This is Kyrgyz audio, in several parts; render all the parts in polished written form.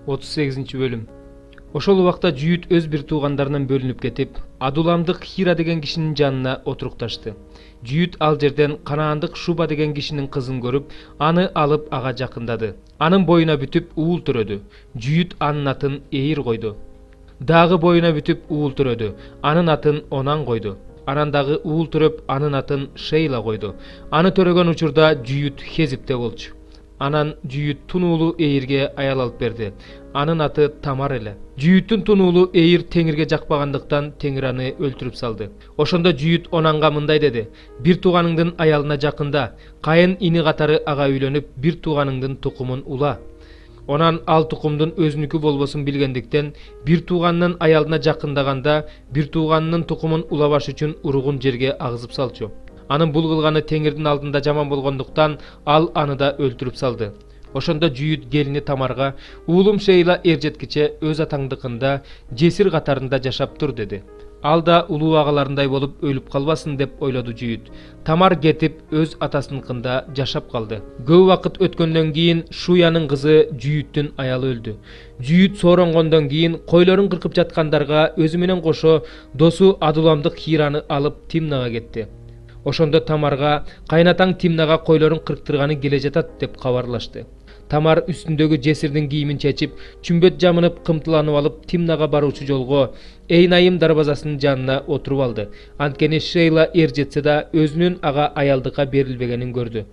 38 bölüm. Ошол убакта Жүйүт өз бир туугандарынан бөлүнүп кетип, Адуламдык Хира деген кишинин жанына отурукташты. Жүйүт ал жерден Канаандык Шуба деген кишинин кызын көрүп, аны алып ага жакындады. Анын боюна бүтүп уул төрөдү. Жүйүт анын атын Эйир койду. Дагы боюна бүтүп уул төрөдү. Анын атын Онан койду. Анан дагы уул төрөп, анын атын Шейла койду. Аны төрөгөн учурда Жүйүт Хезипте болчу. Анан Жүйүт тунуулу Эйирге аял алып берди. Анын аты Тамар эле. Жүйүттүн тунуулу Эйир Теңирге жакпагандыктан Теңир аны өлтүрүп салды. Ошондо Жүйүт Онанга мындай деди: бир тууганыңдын аялына жакында, кайын ини катары ага үйлөнүп, бир тууганыңдын тукумун ула. Онан ал тукумдун өзүнүкү болбосун билгендиктен, бир тууганынын аялына жакындаганда, бир тууганынын тукумун улабаш үчүн уругун жерге агызып салчу. Анын бул кылганы Теңирдин алдында жаман болгондуктан ал аны да өлтүрүп салды. Ошондо Жүйүт келини Тамарга: "Уулум Шейла эржеткиче өз атаңдыкында жесир катарында жашап тур" деди. Ал да улуу агаларындай болуп өлүп калбасын деп ойлоду Жүйүт. Тамар кетип өз атасыныкында жашап калды. Көп убакыт өткөндөн кийин Шуянын кызы Жүйүттүн аялы өлдү. Жүйүт сооронгондон кийин койлорун кыркып жаткандарга өзү менен кошо досу Адуламдык Хираны алып Тимнага кетти. Ошондо Тамарга кайнатаң Тимнага койлорун кырктырганы келе жатат деп кабарлашты. Тамар үстүндөгү жесирдин кийимин чечип, чүмбөт жамынып кымтыланып алып Тимнага баруучу жолго Эйнайым дарбазасынын жанына отуруп алды. Анткени Шейла эржетсе да өзүнүн ага аялдыкка берилбегенин көрдү.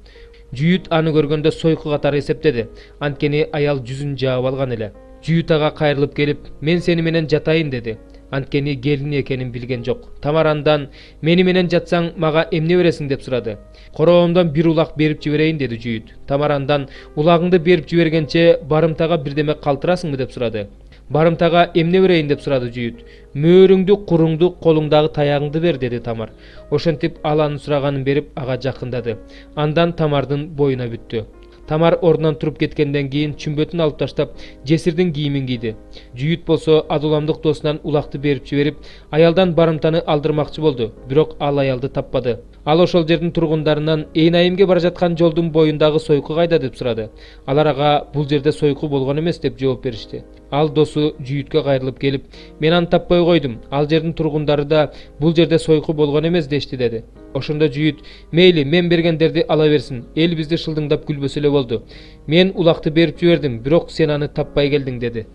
Жүйүт аны көргөндө сойку катары эсептеди. Анткени аял жүзүн жаап алган эле. Жүйүт ага кайрылып келип: "Мен сени менен жатайын" деди. Анткени келини экенин билген жок. Тамар андан: "Мени менен жатсаң мага эмне бересиң" деп сурады. "Короомдон бир улак берип жиберейин" деди Жүйүт. Тамар андан: "Улагыңды берип жибергенче барымтага бирдеме калтырасыңбы" деп сурады. "Барымтага эмне берейин" деп сурады Жүйүт. "Мөөрүңдү, куруңду, колуңдагы таягыңды бер" деди Тамар. Ошентип ал анын сураганын берип ага жакындады. Андан Тамардын боюна бүттү. Тамар ордунан туруп кеткенден кийин чүмбөтүн алып таштап, жесирдин кийимин кийди. Жүйүт болсо Адуламдык досунан улакты берип жиберип, аялдан барымтаны алдырмакчы болду, бирок ал аялды таппады. Ал ошол жердин тургундарынан Эйнайымге бара жаткан жолдун боюндагы сойку кайда деп сурады. Алар ага бул жерде сойку болгон эмес деп жооп беришти. Ал досу Жүйүткө кайрылып келип: "Мен аны таппай койдум. Ал жердин тургундары да бул жерде сойку болгон эмес дешти" деди. Ошондо Жүйүт: "Мейли, мен бергендерди ала берсин. Эл бизди шылдыңдап күлбөсө эле болду. Мен улакты берип жибердим, бирок сен аны таппай келдиң" деди.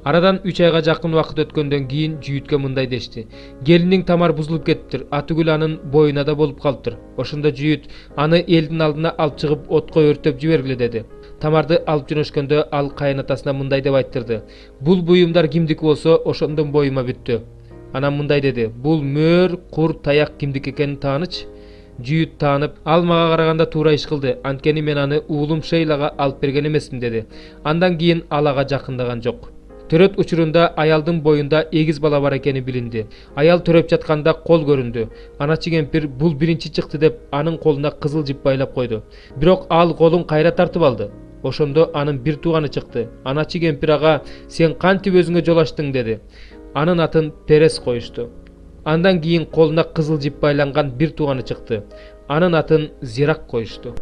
Арадан 3 айга жакын убакыт өткөндөн кийин Жүйүткө мындай дешти: "Келиниң Тамар бузулуп кетиптир, атүгүл анын боюна да болуп калыптыр." Ошондо Жүйүт аны элдин алдына алып чыгып отко өртөп жибергиле деди. Тамарды алып жөнөшкөндө ал кайнатасына мындай деп айттырды: "Бул буюмдар кимдики болсо, ошондон боюма бүттү." Анан мындай деди: "Бул мөөр, кур, таяк кимдики экенин таанычы?" Жүйүт таанып: "Ал мага караганда туура иш кылды, анткени мен аны уулум Шейлага алып берген эмесмин" деди. Андан кийин ал ага жакындаган жок. Төрөт учурунда аялдын боюнда эгиз бала бар экени билинди. Аял төрөп жатканда кол көрүндү. Аначы кемпир бул биринчи чыкты деп анын колуна кызыл жип байлап койду. Бирок ал колун кайра тартып алды. Ошондо анын бир тууганы чыкты. Аначы кемпир ага: "Сен кантип өзүңө жол ачтың" деди. Анын атын Перес коюшту. Андан кийин колуна кызыл жип байланган бир тууганы чыкты. Анын атын Зирак коюшту.